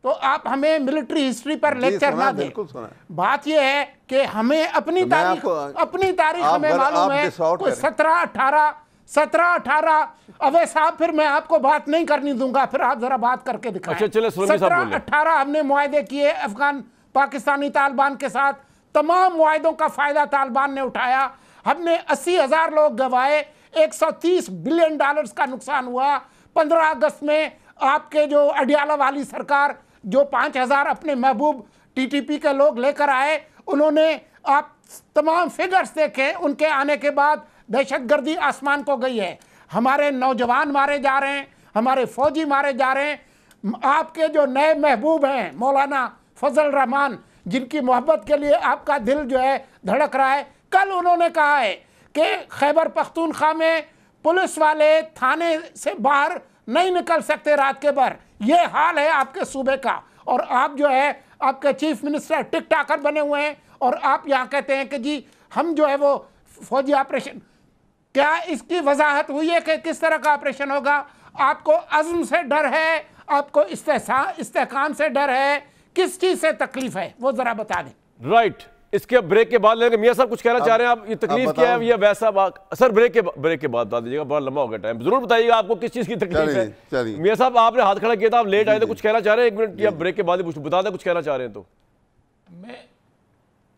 Speaker 3: तो आप हमें मिलिट्री हिस्ट्री पर लेक्चर ना दें। बात यह है कि हमें अपनी तारीख हमें मालूम है। कोई 17-18 अवैध साहब, फिर मैं आपको बात नहीं करनी दूंगा, फिर आप जरा बात करके दिखाएं। 17-18 हमने मुआहदे किए अफगान पाकिस्तानी तालिबान के साथ। तमाम मुआहदों का फायदा तालिबान ने उठाया। हमने 80,000 लोग गंवाए, $130 बिलियन का नुकसान हुआ। 15 अगस्त में आपके जो अडियाला वाली सरकार, जो 5,000 अपने महबूब टीटीपी के लोग लेकर आए, उन्होंने आप तमाम फिगर्स देखे, उनके आने के बाद दहशतगर्दी आसमान को गई है। हमारे नौजवान मारे जा रहे हैं, हमारे फौजी मारे जा रहे हैं। आपके जो नए महबूब हैं मौलाना फजल रहमान, जिनकी मोहब्बत के लिए आपका दिल जो है धड़क रहा है, कल उन्होंने कहा है कि खैबर पख्तूनख्वा में पुलिस वाले थाने से बाहर नहीं निकल सकते रात के भर। ये हाल है आपके सूबे का, और आप जो है आपके चीफ मिनिस्टर टिक टाकर बने हुए हैं, और आप यहाँ कहते हैं कि जी हम जो है वो फौजी ऑपरेशन। क्या इसकी वजाहत हुई है कि किस तरह का ऑपरेशन होगा? आपको अज़्म से डर है, आपको इस्तेहकाम से डर है, किस चीज़ से तकलीफ है वो ज़रा बता दें।
Speaker 1: राइट, इसके ब्रेक के बाद लेंगे। मियाँ साहब कुछ कहना चाह रहे हैं आप? ये तकलीफ क्या है, ये वैसा सर ब्रेक के बाद बता दीजिएगा, बड़ा लंबा हो गया टाइम। जरूर बताइएगा आपको किस चीज़ की तकलीफ है। मियाँ साहब आपने हाथ खड़ा किया था, आप लेट आए थे, कुछ कहना चाह रहे हैं? 1 मिनट या ब्रेक के बाद ही बता दें कुछ कहना चाह रहे हैं तो।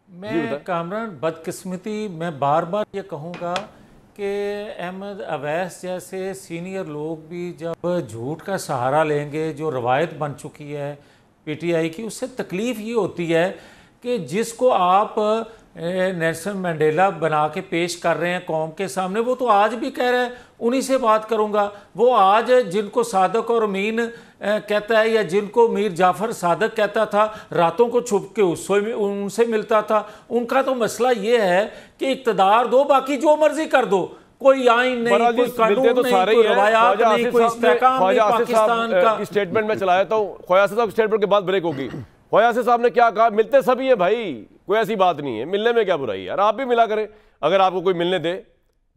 Speaker 4: मैं कामरान, बदकिस्मती मैं बार बार ये कहूँगा कि अहमद अवैस जैसे सीनियर लोग भी जब झूठ का सहारा लेंगे, जो रवायत बन चुकी है पीटीआई की, उससे तकलीफ़ ये होती है कि जिसको आप नेल्सन मंडेला बना के पेश कर रहे हैं कौम के सामने, वो तो आज भी कह रहे हैं उन्हीं से बात करूंगा। वो आज जिनको सादक और अमीन कहता है, या जिनको मीर जाफ़र सादक कहता था, रातों को छुप के उनसे मिलता था, उनका तो मसला ये है कि इक़्तिदार दो, बाकी जो मर्जी कर दो, कोई आइन नहीं, कोई कानून
Speaker 1: तो
Speaker 4: नहीं, कोई रवायात नहीं, कोई इस्तेहकाम नहीं पाकिस्तान का।
Speaker 1: स्टेटमेंट में चलाया था, ख्वाजा साहब स्टेटमेंट के बाद ब्रेक होगी। ख्वाजा साहब ने क्या कहा? मिलते सभी है भाई, कोई ऐसी बात नहीं है, मिलने में क्या बुराई है यार, आप भी मिला करें अगर आपको कोई मिलने दे।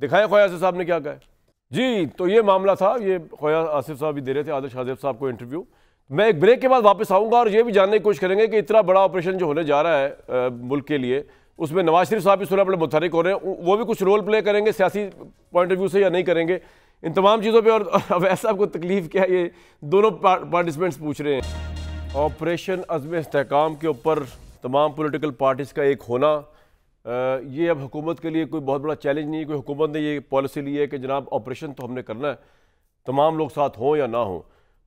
Speaker 1: दिखाएं ख्वाजा साहब ने क्या कहा जी। तो ये मामला था, ये ख्वाजा आसिफ साहब भी दे रहे थे आदिल शाह साहब को इंटरव्यू। मैं एक ब्रेक के बाद वापस आऊँगा और ये भी जानने की कोशिश करेंगे कि इतना बड़ा ऑपरेशन जो होने जा रहा है मुल्क के लिए, उसमें नवाज शरीफ साहब भी सुना बड़े मुतहरिक हो रहे हैं, वो भी कुछ रोल प्ले करेंगे सियासी पॉइंट ऑफ व्यू से या नहीं करेंगे, इन तमाम चीज़ों पे। और अवैस साहब को तकलीफ क्या है, ये दोनों पार्टिसिपेंट्स पूछ रहे हैं। ऑपरेशन अज़्म इस्तेहकाम के ऊपर तमाम पॉलिटिकल पार्टीज़ का एक होना, ये अब हुकूमत के लिए कोई बहुत बड़ा चैलेंज नहीं है। कोई हुकूमत ने ये पॉलिसी ली है कि जनाब ऑपरेशन तो हमने करना है, तमाम लोग साथ हों या ना हों,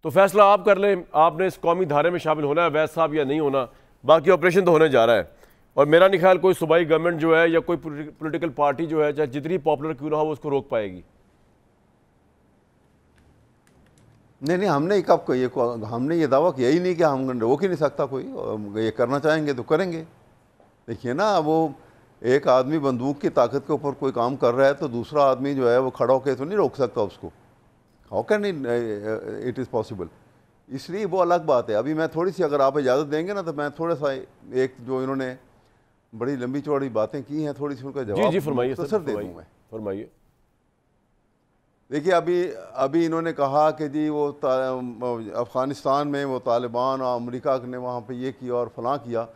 Speaker 1: तो फैसला आप कर लें, आपने इस कौमी धारे में शामिल होना है अवैस साहब या नहीं होना, बाकी ऑपरेशन तो होने जा रहा है। और मेरा नहीं ख्याल कोई सूबाई गवर्नमेंट जो है या कोई पॉलिटिकल पार्टी जो है, चाहे जितनी पॉपुलर क्यों ना हो, उसको रोक पाएगी।
Speaker 2: नहीं, हमने कब हमने ये दावा किया ही नहीं कि हम रोक ही नहीं सकता कोई, ये करना चाहेंगे तो करेंगे। देखिए ना, वो एक आदमी बंदूक की ताकत के ऊपर कोई काम कर रहा है तो दूसरा आदमी जो है वो खड़ा होकर तो नहीं रोक सकता उसको। How can it is possible? इसलिए वो अलग बात है। अभी मैं थोड़ी सी, अगर आप इजाज़त देंगे ना, तो मैं थोड़ा सा एक जो इन्होंने बड़ी लंबी चौड़ी बातें की हैं, थोड़ी सी उनका जवाब
Speaker 1: जी फरमाइए
Speaker 2: सर दे दूँ मैं।
Speaker 1: फरमाइए।
Speaker 2: देखिए अभी इन्होंने कहा कि जी वो अफ़गानिस्तान में वो तालिबान और अमेरिका ने वहाँ पे ये किया और फलां किया।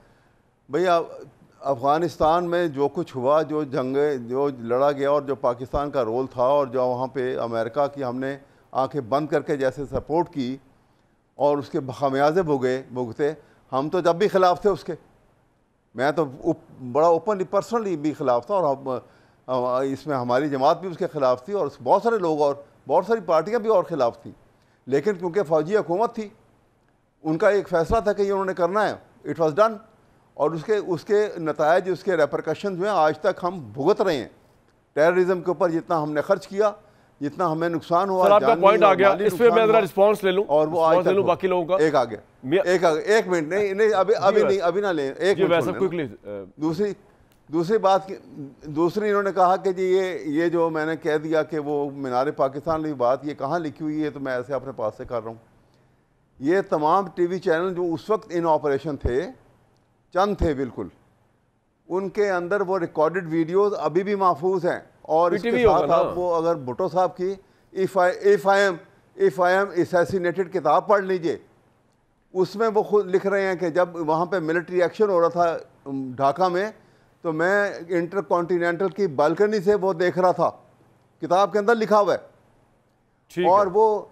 Speaker 2: भैया अफ़गानिस्तान में जो कुछ हुआ, जो जंगें जो लड़ा गया और जो पाकिस्तान का रोल था और जो वहाँ पे अमेरिका की हमने आंखें बंद करके जैसे सपोर्ट की और उसके खमियाजे भुगते, हम तो जब भी ख़िलाफ़ थे उसके। मैं तो बड़ा ओपनली पर्सनली भी ख़िलाफ़ था और इसमें हमारी जमात भी उसके ख़िलाफ़ थी और बहुत सारे लोग और बहुत सारी पार्टियां भी और ख़िलाफ़ थी। लेकिन क्योंकि फ़ौजी हुकूमत थी, उनका एक फ़ैसला था कि ये उन्होंने करना है, इट वाज डन। और उसके नतायज, उसके रेपरकशन जो हैं आज तक हम भुगत रहे हैं। टेररिज्म के ऊपर जितना हमने खर्च किया, जितना हमें नुकसान हुआ,
Speaker 1: आपका पॉइंट आ गया, इस पे मैं जरा रिस्पांस ले लूं
Speaker 2: और वो आज तक
Speaker 1: बाकी लोगों का
Speaker 2: एक आ गया। एक मिनट नहीं अभी ना लें, एक मिनट। दूसरी इन्होंने कहा कि जी ये जो मैंने कह दिया कि वो मीनार पाकिस्तान वाली बात ये कहाँ लिखी हुई है, तो मैं ऐसे अपने पास से कर रहा हूँ। ये तमाम टीवी चैनल जो उस वक्त इन ऑपरेशन थे, चंद थे बिल्कुल, उनके अंदर वो रिकॉर्डेड वीडियोस अभी भी महफूज हैं। और इसके साथ आप वो अगर भुट्टो साहब की इफ़ आई एम असैसिनेटेड किताब पढ़ लीजिए, उसमें वो खुद लिख रहे हैं कि जब वहाँ पे मिलिट्री एक्शन हो रहा था ढाका में, तो मैं इंटरकॉन्टिनेंटल की बालकनी से वो देख रहा था। किताब के अंदर लिखा हुआ है। और वो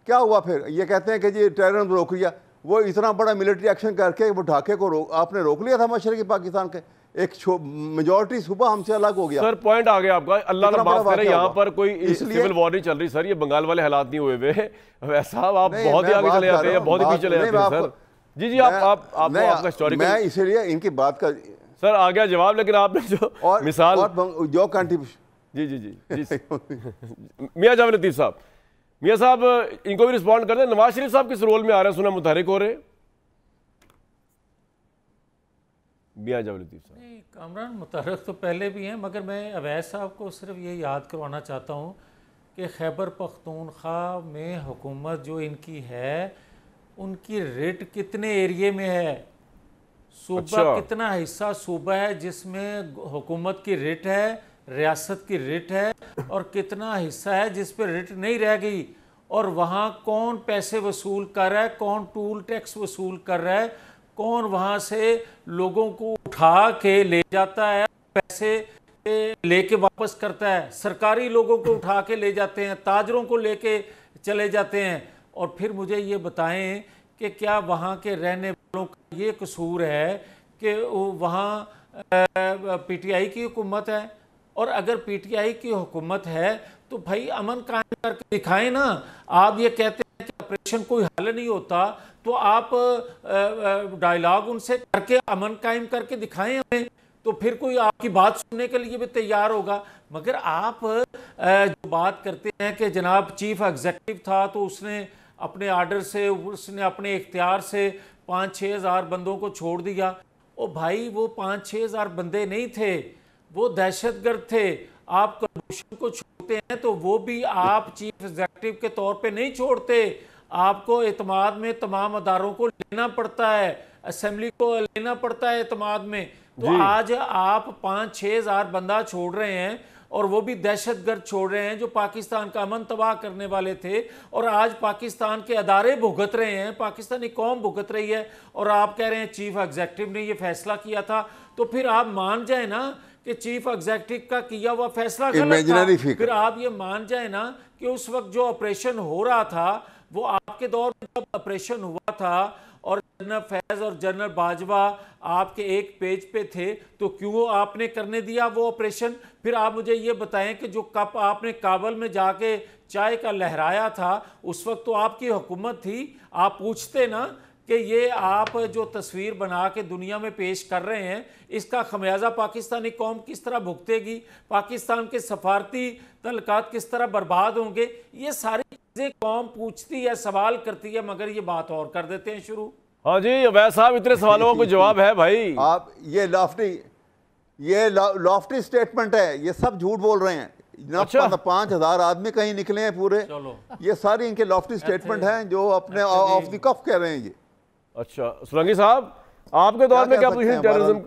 Speaker 2: क्या हुआ फिर, ये कहते हैं कि जी टेररिज्म रोक लिया। वो इतना बड़ा मिलिट्री एक्शन करके वो ढाके को आपने रोक लिया था मशरक़ी पाकिस्तान के। एक मेजॉरिटी सूबा हमसे अलग हो गया।
Speaker 1: सर पॉइंट आ गया आपका, अल्लाह ना माफ करे, यहाँ पर कोई सिविल वॉर नहीं चल रही सर, ये बंगाल वाले हालात नहीं हुए हुए। वैसा आप बहुत ही आगे चले जाते हैं, बहुत ही पीछे चले जाते हैं सर। जी आप आपका हिस्टोरिकल, मैं
Speaker 2: इसीलिए इनकी बात का
Speaker 1: सर आ गया जवाब, लेकिन आपने जो मिसाल
Speaker 2: जो कंट्रीब्यूशन
Speaker 1: जी मियां जावेद लतीफ़ साहब, मियां साहब इनको भी रिस्पॉन्ड कर दें। नवाज शरीफ साहब किस रोल में आ रहे हैं, सुना मुतहरिक हो रहे? मियां जावेद लतीफ़ साहब
Speaker 4: नहीं, कामरान मुतहरिक तो पहले भी हैं, मगर मैं अवैस साहब को सिर्फ ये याद करवाना चाहता हूँ कि खैबर पख्तूनख्वा में हुकूमत जो इनकी है, उनकी रेट कितने एरिए में है, सूबा कितना हिस्सा सूबा है जिसमें हुकूमत की रिट है, रियासत की रिट है, और कितना हिस्सा है जिस पर रिट नहीं रह गई, और वहाँ कौन पैसे वसूल कर रहा है, कौन टूल टैक्स वसूल कर रहा है, कौन वहाँ से लोगों को उठा के ले जाता है, पैसे लेके वापस करता है। सरकारी लोगों को उठा के ले जाते हैं, ताजरों को लेके चले जाते हैं। और फिर मुझे ये बताएं कि क्या वहाँ के रहने वालों का ये कसूर है कि वहाँ पीटीआई की हुकूमत है? और अगर पीटीआई की हुकूमत है तो भाई अमन कायम करके दिखाएं ना। आप ये कहते हैं कि ऑपरेशन कोई हल नहीं होता, तो आप डायलॉग उनसे करके अमन कायम करके दिखाएं हमें, तो फिर कोई आपकी बात सुनने के लिए भी तैयार होगा। मगर आप जो बात करते हैं कि जनाब चीफ एग्जीक्यूटिव था तो उसने अपने आर्डर से, उसने अपने इख्तियार से 5-6 हज़ार बंदों को छोड़ दिया। ओ भाई, वो 5-6 हज़ार बंदे नहीं थे, वो दहशतगर्द थे। आप कुलभूषण को छोड़ते हैं तो वो भी आप चीफ एग्जीक्यूटिव के तौर पे नहीं छोड़ते, आपको एतमाद में तमाम अदारों को लेना पड़ता है, असेंबली को लेना पड़ता है एतमाद में। तो आज आप 5-6 हज़ार बंदा छोड़ रहे हैं, और वो भी दहशतगर्द छोड़ रहे हैं जो पाकिस्तान का अमन तबाह करने वाले थे, और आज पाकिस्तान के अदारे भुगत रहे हैं, पाकिस्तानी कौम भुगत रही है, और आप कह रहे हैं चीफ एग्जीक्यूटिव ने ये फैसला किया था। तो फिर आप मान जाए ना कि चीफ एग्जीक्यूटिव का किया हुआ फैसला गलत था। फिर आप ये मान जाए ना कि उस वक्त जो ऑपरेशन हो रहा था वो आपके दौर में जब ऑपरेशन हुआ था और जनरल फैज और जनरल बाजवा आपके एक पेज पे थे, तो क्यों आपने करने दिया वो ऑपरेशन? फिर आप मुझे ये बताएं कि जो कप आपने काबुल में जाके चाय का लहराया था, उस वक्त तो आपकी हुकूमत थी। आप पूछते ना कि ये आप जो तस्वीर बना के दुनिया में पेश कर रहे हैं, इसका खमियाजा पाकिस्तानी कौम किस तरह भुगतेगी, पाकिस्तान के सफारती तल्लुकात किस तरह बर्बाद होंगे, ये सारी चीज़ें कौम पूछती है, सवाल करती है, मगर ये बात और कर देते हैं शुरू।
Speaker 1: हाँ जी अवैस साहब, इतने सवालों का जवाब है भाई।
Speaker 2: आप ये लॉफ्टी स्टेटमेंट है, ये सब झूठ बोल रहे हैं। अच्छा? 5,000 आदमी कहीं निकले हैं पूरे, ये सारी इनके लॉफ्टी स्टेटमेंट हैं जो अपने ऑफ द कफ कह रहे हैं ये।
Speaker 1: अच्छा सुरंगी साहब, आपके दौर में क्या पोजीशन टेररिज्म?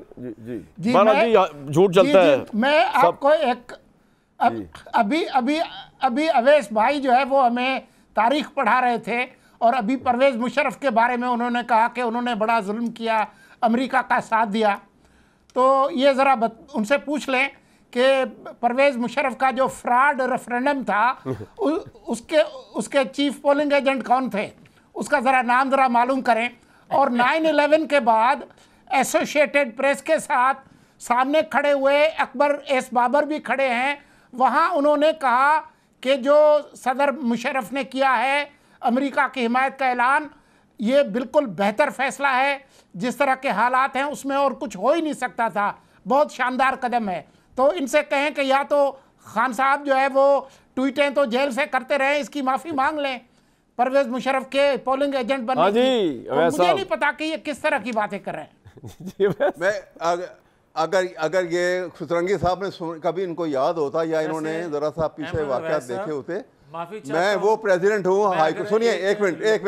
Speaker 1: जी झूठ चलता है।
Speaker 3: मैं आपको एक अभी अभी अभी अवैस भाई जो है वो हमें तारीख पढ़ा रहे थे और अभी परवेज़ मुशर्रफ के बारे में उन्होंने कहा कि उन्होंने बड़ा जुल्म किया, अमेरिका का साथ दिया। तो ये ज़रा उनसे पूछ लें कि परवेज़ मुशर्रफ का जो फ्रॉड रेफरेंडम था उसके चीफ पोलिंग एजेंट कौन थे, उसका ज़रा नाम ज़रा मालूम करें। और 9/11 के बाद एसोसिएटेड प्रेस के साथ सामने खड़े हुए अकबर एस बाबर भी खड़े हैं, वहाँ उन्होंने कहा कि जो सदर मुशर्रफ ने किया है अमेरिका की हिमायत का ऐलान, ये बिल्कुल बेहतर फैसला है, जिस तरह के हालात हैं उसमें और कुछ हो ही नहीं सकता था, बहुत शानदार कदम है। तो इनसे कहें कि या तो खान साहब जो है वो ट्वीटें तो जेल से करते रहे, इसकी माफ़ी मांग लें परवेज़ मुशर्रफ के पोलिंग एजेंट बनने की। तो मुझे नहीं पता कि ये किस तरह की बातें कर रहे हैं।
Speaker 2: मैं अगर ये खुसरंगी साहब ने कभी इनको याद होता या इन्होंने जरा सा पीछे वाक़यात देखे होते, मैं वो प्रेसिडेंट हूँ हाईकोर्ट। सुनिए एक मिनट एक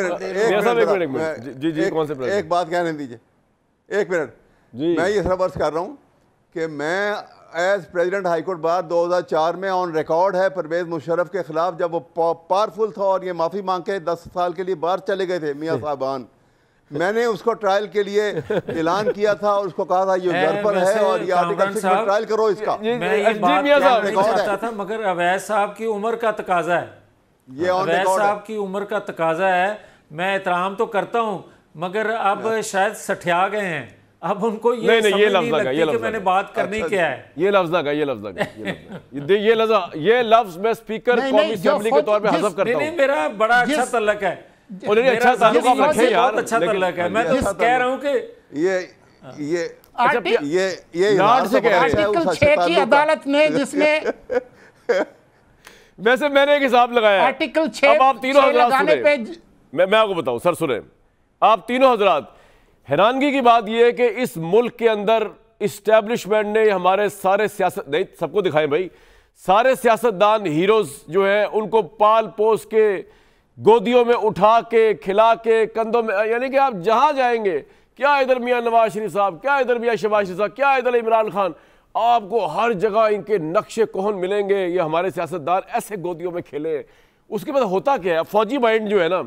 Speaker 2: बात कहने दीजिए, एक मिनट। मैं ये सर्वर्स कर रहा हूँ कि मैं एज प्रेसिडेंट हाईकोर्ट बार 2004 में ऑन रिकॉर्ड है परवेज़ मुशर्रफ के खिलाफ, जब वो पावरफुल था और ये माफ़ी मांग के 10 साल के लिए बाहर चले गए थे मियाँ साहबान, मैंने उसको ट्रायल के लिए ऐलान किया था और उसको कहा था ये घर पर है और ये आर्टिकल 6 में ट्रायल करो इसका।
Speaker 4: मैं ये बात कहना चाहता था, मगर अवैस साहब की उम्र का तकाजा है, ये अवैस साहब की उम्र का तकाजा है। मैं एहतराम तो करता हूँ, मगर अब शायद सठिया गए हैं, अब उनको ये
Speaker 1: ये लफ्ज़ लगा
Speaker 4: कि मैंने बात करनी क्या है।
Speaker 1: ये लफ्ज़ लगा ये लफ्ज़ मैं स्पीकर कौमी असेंबली के तौर पे हज़फ करता हूं।
Speaker 4: नहीं, मेरा बड़ा अच्छा तल्लुक है,
Speaker 1: अच्छा ताल्लुक आप रखें यार,
Speaker 4: अच्छा तल्लुक है। मैं तो कह रहा हूं कि
Speaker 2: ये
Speaker 1: नाट से कह रहे हैं
Speaker 3: आर्टिकल 6 की अदालत ने जिसमें
Speaker 1: वैसे मैंने एक हिसाब लगाया
Speaker 3: आर्टिकल 6
Speaker 1: अब आप तीनों हजरात
Speaker 3: लगाने पे
Speaker 1: मैं आपको बताऊं सर, सुने आप तीनों हजरात, हैरानगी की बात यह है कि इस मुल्क के अंदर इस्टेब्लिशमेंट ने हमारे सारे सियासत नहीं सबको दिखाएं भाई, सारे सियासतदान हीरोज जो है उनको पाल पोस के गोदियों में उठा के खिला के कंधों में, यानी कि आप जहां जाएंगे, क्या इधर मियां नवाज शरीफ साहब, क्या इधर मियां शहबाज शरीफ साहब, क्या इधर इमरान खान, आपको हर जगह इनके नक्शे कौन मिलेंगे। ये हमारे सियासतदान ऐसे गोदियों में खेले। उसके बाद होता क्या है, फौजी माइंड जो है ना,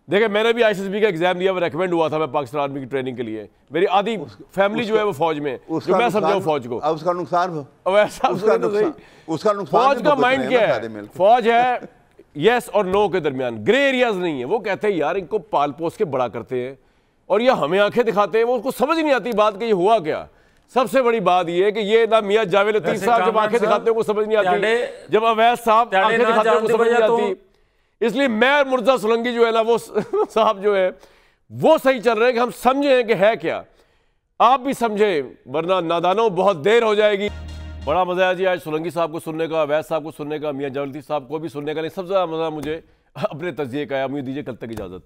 Speaker 1: देखिए मैंने भी ISSB का एग्जाम दिया, रिकमेंड हुआ था मैं पाकिस्तान आर्मी की ट्रेनिंग के लिए, मेरी आधी फैमिली जो है वो फौज में, जो मैं समझाऊं फौज को।
Speaker 2: उसका नुकसान
Speaker 1: फौज का माइंड क्या है, फौज है यस और नो के दरमियान, ग्रे एरियाज नहीं है। वो कहते हैं यार इनको पाल पोस के बड़ा करते हैं और ये हमें आंखें दिखाते हैं, वो उसको समझ नहीं आती बात कि ये हुआ क्या। सबसे बड़ी बात ये है कि ये ना मियां जावेद लतीफ साहब जब आंखें दिखाते हैं वो समझ नहीं आती, जब अवैस साहब आंखें दिखाते हैं वो समझ नहीं आती। इसलिए मैं और मुर्जा सोलंकी जो है ना वो साहब जो है वो सही चल रहे हैं कि हम समझें कि है क्या, आप भी समझें, वरना नादानों बहुत देर हो जाएगी। बड़ा मजा आया जी आज सोलंकी साहब को सुनने का, अवैस साहब को सुनने का, मियां जावेद लतीफ साहब को भी सुनने का। नहीं, सबसे ज्यादा मजा मुझे अपने तजिए का है। उम्मीद दीजिए कल तक इजाजत।